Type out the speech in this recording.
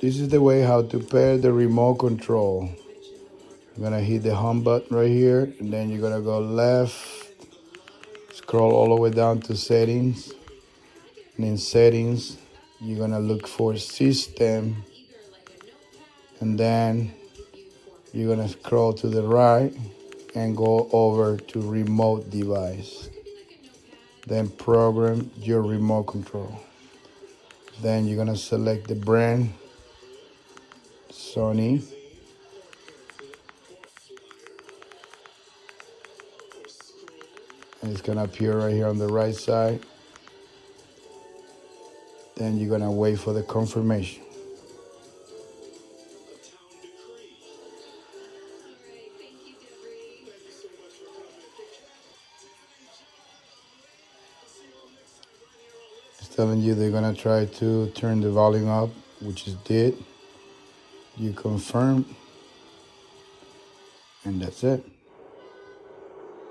This is the way how to pair the remote control. You're gonna hit the home button right here, and then you're gonna go left, scroll all the way down to settings, and in settings, you're gonna look for system, and then you're gonna scroll to the right and go over to remote device. Then program your remote control. Then you're gonna select the brand, Sony. And it's gonna appear right here on the right side. Then you're gonna wait for the confirmation. It's telling you they're gonna try to turn the volume up, which is did. You confirm, and that's it.